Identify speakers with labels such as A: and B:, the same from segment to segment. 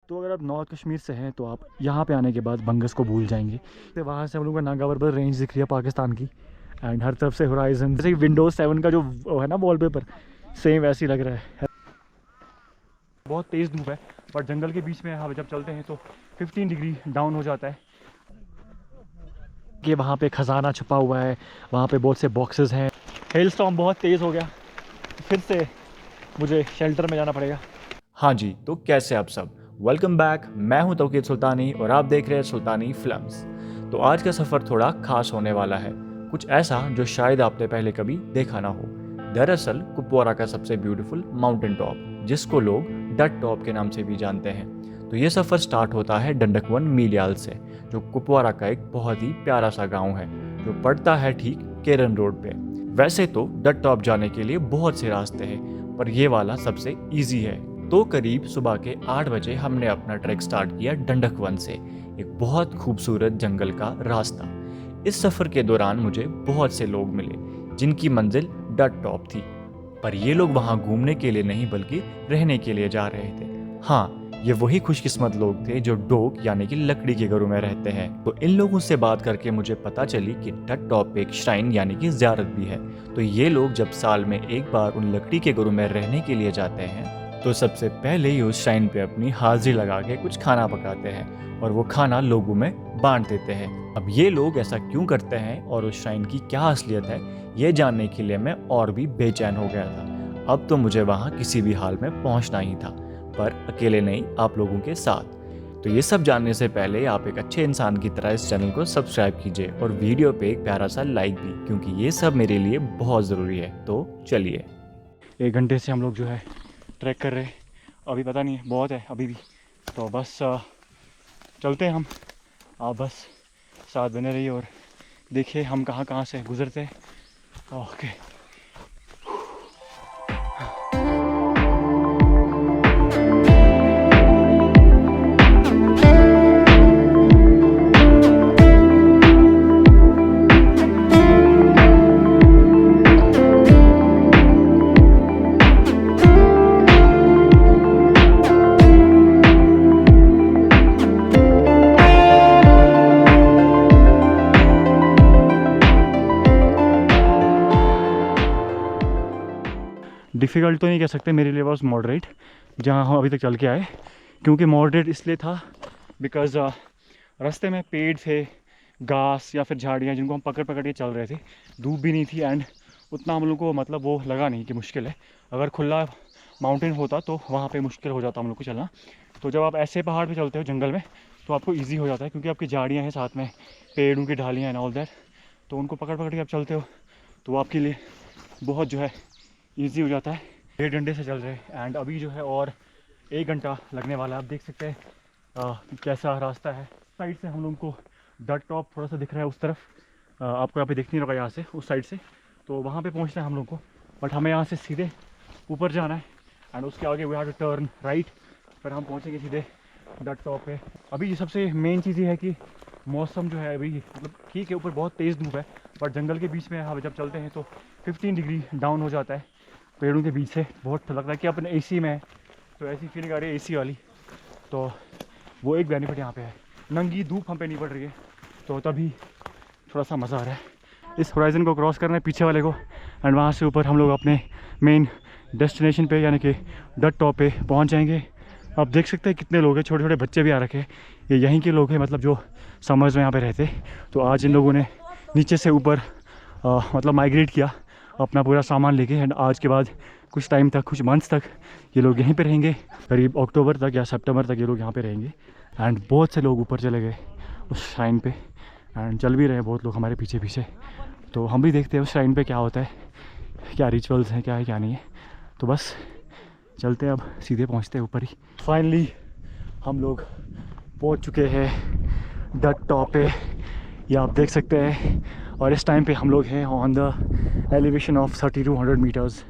A: तो अगर आप नॉर्थ कश्मीर से हैं तो आप यहाँ पे आने के बाद बंगस को भूल जाएंगे। तो वहाँ से हम लोग को नागा बर्बर रेंज दिख रही है पाकिस्तान की, एंड हर तरफ से होराइजन, जैसे विंडोज़ 7 का जो है ना वॉलपेपर, सेम वैसे ही लग रहा है। बहुत तेज़ धूप है, बट जंगल के बीच में हम जब चलते हैं तो 15 डिग्री डाउन हो जाता है कि वहाँ पे ख़जाना छुपा हुआ है, वहाँ पे बहुत से बॉक्सेस हैं। हेल स्टॉर्म बहुत तेज़ हो गया, फिर से मुझे शेल्टर में जाना पड़ेगा।
B: हाँ जी, तो कैसे आप सब, वेलकम बैक। मैं हूं तौकीर सुल्तानी और आप देख रहे हैं सुल्तानी फिल्म्स। तो आज का सफ़र थोड़ा खास होने वाला है, कुछ ऐसा जो शायद आपने पहले कभी देखा ना हो। दरअसल कुपवारा का सबसे ब्यूटीफुल माउंटेन टॉप, जिसको लोग डट टॉप के नाम से भी जानते हैं। तो ये सफ़र स्टार्ट होता है डंडकवन मीलियाल से, जो कुपवारा का एक बहुत ही प्यारा सा गाँव है, जो पड़ता है ठीक केरन रोड पे। वैसे तो डट टॉप जाने के लिए बहुत से रास्ते हैं, पर ये वाला सबसे ईजी है। तो करीब सुबह के 8 बजे हमने अपना ट्रैक स्टार्ट किया डंडकवन से, एक बहुत खूबसूरत जंगल का रास्ता। इस सफ़र के दौरान मुझे बहुत से लोग मिले जिनकी मंजिल डट टॉप थी, पर ये लोग वहाँ घूमने के लिए नहीं बल्कि रहने के लिए जा रहे थे। हाँ, ये वही खुशकिस्मत लोग थे जो डोक यानी कि लकड़ी के घरों में रहते हैं। तो इन लोगों से बात करके मुझे पता चली कि डट टॉप पे एक श्राइन यानी कि ज़ियारत भी है। तो ये लोग जब साल में एक बार उन लकड़ी के घरों में रहने के लिए जाते हैं तो सबसे पहले ही उस श्राइन पे अपनी हाजिरी लगा के कुछ खाना पकाते हैं और वो खाना लोगों में बांट देते हैं। अब ये लोग ऐसा क्यों करते हैं और उस श्राइन की क्या असलियत है, ये जानने के लिए मैं और भी बेचैन हो गया था। अब तो मुझे वहाँ किसी भी हाल में पहुँचना ही था, पर अकेले नहीं, आप लोगों के साथ। तो ये सब जानने से पहले आप एक अच्छे इंसान की तरह इस चैनल को सब्सक्राइब कीजिए और वीडियो पे एक प्यारा सा लाइक भी, क्योंकि ये सब मेरे लिए बहुत ज़रूरी है। तो चलिए।
A: 1 घंटे से हम लोग जो है ट्रैक कर रहे हैं, अभी पता नहीं है, बहुत है अभी भी। तो बस चलते हैं हम, आप बस साथ बने रहिए और देखिए हम कहाँ कहाँ से गुजरते हैं। ओके। डिफ़िकल्ट तो नहीं कह सकते, मेरे लिए बस मॉडरेट जहाँ हम अभी तक चल के आए। क्योंकि मॉडरेट इसलिए था बिकॉज़ रास्ते में पेड़ थे, घास या फिर झाड़ियाँ जिनको हम पकड़ पकड़ के चल रहे थे, धूप भी नहीं थी, एंड उतना हम लोग को मतलब वो लगा नहीं कि मुश्किल है। अगर खुला माउंटेन होता तो वहाँ पे मुश्किल हो जाता हम लोग को चलना। तो जब आप ऐसे पहाड़ पे चलते हो जंगल में तो आपको ईजी हो जाता है, क्योंकि आपकी झाड़ियाँ हैं साथ में, पेड़ों की ढालियाँ एंड ऑल दैट, तो उनको पकड़ पकड़ के आप चलते हो तो आपके लिए बहुत जो है ईजी हो जाता है। 1.5 घंटे से चल रहे हैं एंड अभी जो है और 1 घंटा लगने वाला है। आप देख सकते हैं कैसा रास्ता है। साइड से हम लोग को डट टॉप थोड़ा सा दिख रहा है उस तरफ, आपको यहाँ पे दिख नहीं रहा यहाँ से, उस साइड से, तो वहाँ पे पहुँचना है हम लोग को। बट हमें यहाँ से सीधे ऊपर जाना है एंड उसके आगे we have to turn right, फिर हम पहुँचेंगे सीधे डट टॉप पे। अभी सबसे मेन चीज़ ये है कि मौसम जो है अभी मतलब ठीक है, ऊपर बहुत तेज़ धूप है, बट जंगल के बीच में हम जब चलते हैं तो 15 डिग्री डाउन हो जाता है पेड़ों के बीच से। बहुत लगता है कि अपन एसी में है, तो ऐसी फीलिंग आ रही है एसी वाली। तो वो एक बेनिफिट यहाँ पे है, नंगी धूप हम पे नहीं पड़ रही है, तो तभी थोड़ा सा मज़ा आ रहा है। इस होराइज़न को क्रॉस करना है पीछे वाले को, एंड वहाँ से ऊपर हम लोग अपने मेन डेस्टिनेशन पे यानी कि डट टॉप पे पहुँच जाएंगे। आप देख सकते हैं कितने लोग हैं, छोटे छोटे बच्चे भी आ रखे हैं, ये यहीं के लोग हैं, मतलब जो समर्स में यहाँ पे रहते। तो आज इन लोगों ने नीचे से ऊपर मतलब माइग्रेट किया अपना पूरा सामान लेके, एंड आज के बाद कुछ टाइम तक, कुछ मंथ्स तक ये लोग यहीं पे रहेंगे। करीब अक्टूबर तक या सितंबर तक ये लोग यहाँ पे रहेंगे। एंड बहुत से लोग ऊपर चले गए उस श्राइन पे, एंड चल भी रहे हैं बहुत लोग हमारे पीछे पीछे। तो हम भी देखते हैं उस श्राइन पे क्या होता है, क्या रिचुअल्स हैं, क्या है क्या नहीं है। तो बस चलते हैं, अब सीधे पहुँचते हैं ऊपर ही। फाइनली हम लोग पहुँच चुके हैं डट टॉप पे, ये आप देख सकते हैं। और इस टाइम पे हम लोग हैं on the elevation of 3200 metres.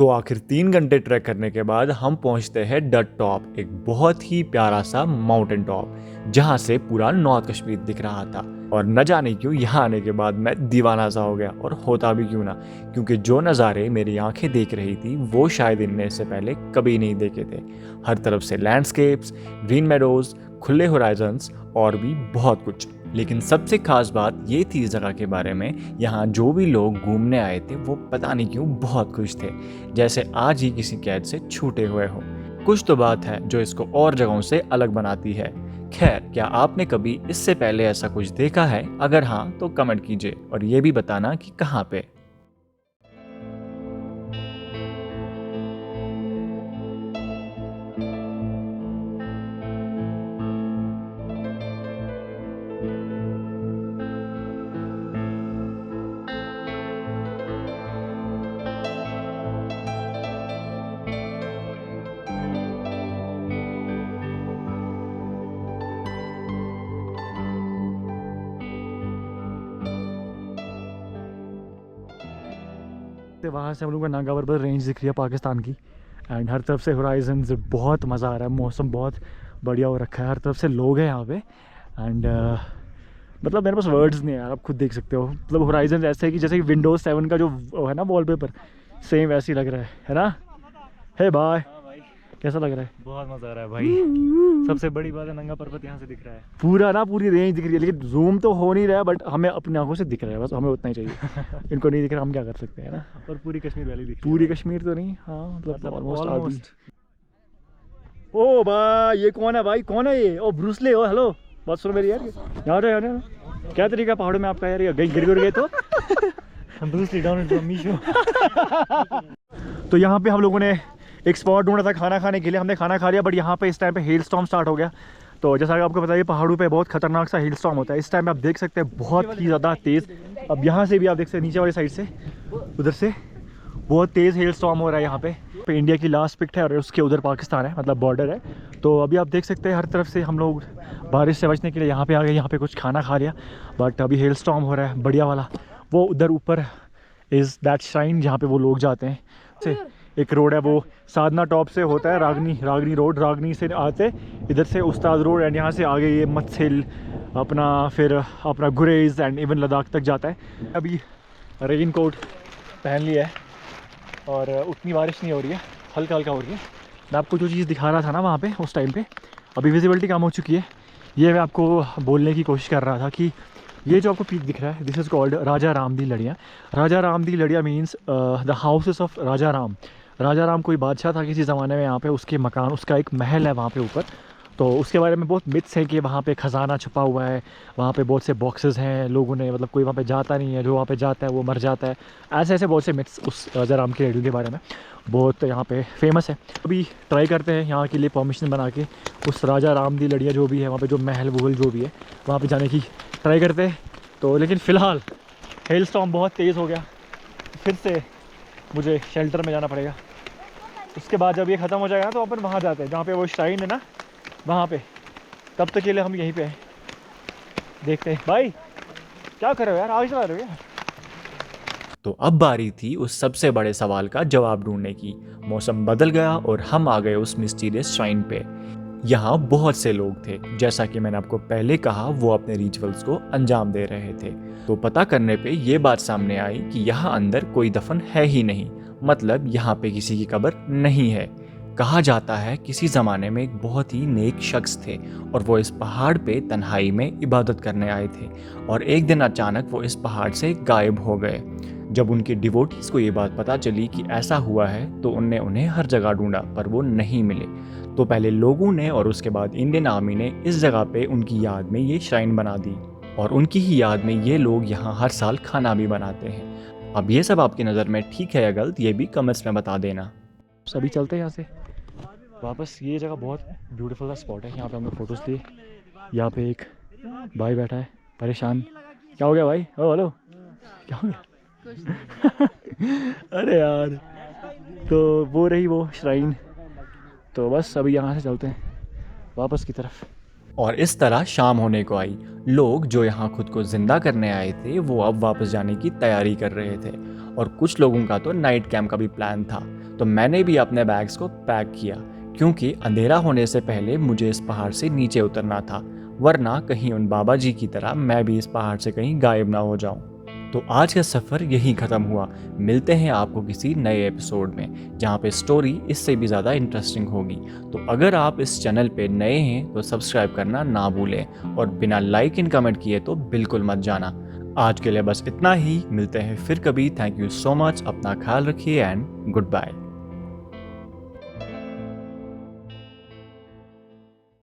B: तो आखिर 3 घंटे ट्रैक करने के बाद हम पहुंचते हैं डट टॉप, एक बहुत ही प्यारा सा माउंटेन टॉप जहां से पूरा नॉर्थ कश्मीर दिख रहा था। और न जाने क्यों यहाँ आने के बाद मैं दीवाना सा हो गया, और होता भी क्यों ना, क्योंकि जो नज़ारे मेरी आंखें देख रही थी वो शायद इनने से पहले कभी नहीं देखे थे। हर तरफ से लैंडस्केप्स, ग्रीन मेडोज, खुले होराइजन्स और भी बहुत कुछ। लेकिन सबसे खास बात ये थी इस जगह के बारे में, यहाँ जो भी लोग घूमने आए थे वो पता नहीं क्यों बहुत खुश थे, जैसे आज ही किसी कैद से छूटे हुए हो। कुछ तो बात है जो इसको और जगहों से अलग बनाती है। खैर, क्या आपने कभी इससे पहले ऐसा कुछ देखा है? अगर हाँ तो कमेंट कीजिए और ये भी बताना कि कहाँ पे।
A: वहाँ से हम लोग को नागा बरबर रेंज दिख रही है पाकिस्तान की, एंड हर तरफ से होराइजन्स, बहुत मज़ा आ रहा है। मौसम बहुत बढ़िया हो रखा है, हर तरफ से लोग हैं यहाँ पे, एंड मतलब मेरे पास वर्ड्स नहीं है यार, आप खुद देख सकते हो। मतलब होराइजन्स ऐसे है कि जैसे कि विंडोज़ 7 का जो है ना वॉलपेपर, सेम वैसे ही लग रहा है ना। हे बाय, कैसा लग रहा है?
C: बहुत मजा आ रहा है भाई। सबसे बड़ी बात है नंगा पर्वत यहाँ से दिख रहा है।
A: पूरा ना, पूरी रेंज दिख रही है, लेकिन जूम तो हो नहीं रहा है, बट हमें अपनी आंखों से दिख रहा है, बस हमें उतना ही चाहिए। इनको नहीं दिख रहा, हम क्या कर सकते हैं ना।
C: और पूरी कश्मीर वैली दिख रही है।
A: पूरी कश्मीर तो नहीं, हाँ मतलब ऑलमोस्ट।
C: ऑलमोस्ट।
A: ओ भाई, ये कौन है भाई? कौन है ये? ओ ब्रूसले, ओ हेलो, बात सुनो मेरी यार। यहाँ जाओ, क्या तरीका पहाड़ों में आपका यार? ये गिर गए तो
C: ब्रूसली डाउनलोड फ्रॉम मीशो।
A: तो यहाँ पे हम लोगों ने एक स्पॉट ढूंढा था खाना खाने के लिए, हमने खाना खा लिया, बट यहाँ पे इस टाइम पे हेल स्टॉर्म स्टार्ट हो गया। तो जैसा कि आपको बताइए, पहाड़ों पे बहुत खतरनाक सा हेल स्टॉर्म होता है। इस टाइम पे आप देख सकते हैं बहुत ही ज़्यादा तेज़। अब यहाँ से भी आप देख सकते हैं, नीचे वाली साइड से, उधर से बहुत तेज़ हेल स्टॉर्म हो रहा है यहाँ पे इंडिया की लास्ट पिक है और उसके उधर पाकिस्तान है, मतलब बॉर्डर है। तो अभी आप देख सकते हैं हर तरफ से हम लोग बारिश से बचने के लिए यहाँ पे आ गए, यहाँ पे कुछ खाना खा लिया, बट अभी हेल स्टॉर्म हो रहा है बढ़िया वाला। वो उधर ऊपर इज़ दैट श्राइन जहाँ पे वो लोग जाते हैं। से एक रोड है, वो साधना टॉप से होता है, रागनी रोड, रागनी से आते इधर से उस्ताद रोड, एंड यहाँ से आगे ये मत्सिल अपना, फिर अपना गुरेज एंड इवन लद्दाख तक जाता है। अभी रेन कोट पहन लिया है और उतनी बारिश नहीं हो रही है, हल्का हल्का हो रही है। मैं आपको जो चीज़ दिखा रहा था ना वहाँ पे उस टाइम पे, अभी विजिबिलिटी कम हो चुकी है। ये मैं आपको बोलने की कोशिश कर रहा था कि ये जो आपको पीक दिख रहा है, this is called Raja Ram दी लड़ियाँ। राजा राम दी लड़ियाँ means the houses of Raja Ram. Raja Ram कोई बादशाह था किसी ज़माने में यहाँ पे, उसके मकान, उसका एक महल है वहाँ पे ऊपर। तो उसके बारे में बहुत मिथ्स हैं कि वहाँ पे ख़जाना छुपा हुआ है, वहाँ पे बहुत से बॉक्सेस हैं, लोगों ने, मतलब कोई वहाँ पे जाता नहीं है, जो वहाँ पे जाता है वो मर जाता है। ऐसे ऐसे बहुत से मिथ्स उस राजा राम के लड़ियों के बारे में बहुत यहाँ पे फेमस है। अभी ट्राई करते हैं यहाँ के लिए परमिशन बना के उस राजा राम दी लड़ियाँ जो भी है वहाँ पे, जो महल वहल जो भी है, वहाँ पे जाने की ट्राई करते हैं। तो लेकिन फ़िलहाल हेल स्टॉर्म बहुत तेज़ हो गया, फिर से मुझे शेल्टर में जाना पड़ेगा। उसके बाद जब ये ख़त्म हो जाएगा तो अपन वहाँ जाते हैं जहाँ पे वो श्राइन है ना, वहाँ पे। तब तक के लिए हम यहीं पे हैं, देखते हैं। भाई क्या कर रहे हो यार, आग जला रहे हो यार?
B: तो अब बारी थी उस सबसे बड़े सवाल का जवाब ढूंढने की। मौसम बदल गया और हम आ गए उस मिस्टीरियस श्राइन पे। यहाँ बहुत से लोग थे, जैसा कि मैंने आपको पहले कहा, वो अपने रिचुअल्स को अंजाम दे रहे थे। तो पता करने पे ये बात सामने आई कि यहाँ अंदर कोई दफन है ही नहीं, मतलब यहाँ पे किसी की कब्र नहीं है। कहा जाता है किसी ज़माने में एक बहुत ही नेक शख्स थे और वो इस पहाड़ पे तन्हाई में इबादत करने आए थे, और एक दिन अचानक वो इस पहाड़ से गायब हो गए। जब उनके डिवोटीज़ को ये बात पता चली कि ऐसा हुआ है तो उनने उन्हें हर जगह ढूंढा, पर वो नहीं मिले। तो पहले लोगों ने और उसके बाद इंडियन आर्मी ने इस जगह पे उनकी याद में ये श्राइन बना दी, और उनकी ही याद में ये लोग यहाँ हर साल खाना भी बनाते हैं। अब ये सब आपकी नज़र में ठीक है या गलत, ये भी कमेंट्स में बता देना।
A: सभी चलते हैं यहाँ से वापस। ये जगह बहुत ब्यूटीफुल सा स्पॉट है, यहाँ पे हमने फ़ोटोज़ लिए। यहाँ पे एक भाई बैठा है परेशान। क्या हो गया भाई? ओ हेलो, क्या हो गया? अरे यार, तो वो रही वो श्राइन। तो बस अभी यहाँ से चलते हैं वापस की तरफ।
B: और इस तरह शाम होने को आई। लोग जो यहाँ खुद को जिंदा करने आए थे वो अब वापस जाने की तैयारी कर रहे थे, और कुछ लोगों का तो नाइट कैंप का भी प्लान था। तो मैंने भी अपने बैग्स को पैक किया, क्योंकि अंधेरा होने से पहले मुझे इस पहाड़ से नीचे उतरना था, वरना कहीं उन बाबा जी की तरह मैं भी इस पहाड़ से कहीं गायब ना हो जाऊं। तो आज का सफ़र यहीं ख़त्म हुआ। मिलते हैं आपको किसी नए एपिसोड में, जहाँ पे स्टोरी इससे भी ज़्यादा इंटरेस्टिंग होगी। तो अगर आप इस चैनल पे नए हैं तो सब्सक्राइब करना ना भूलें, और बिना लाइक एंड कमेंट किए तो बिल्कुल मत जाना। आज के लिए बस इतना ही, मिलते हैं फिर कभी। थैंक यू सो मच, अपना ख्याल रखिए एंड गुड बाय।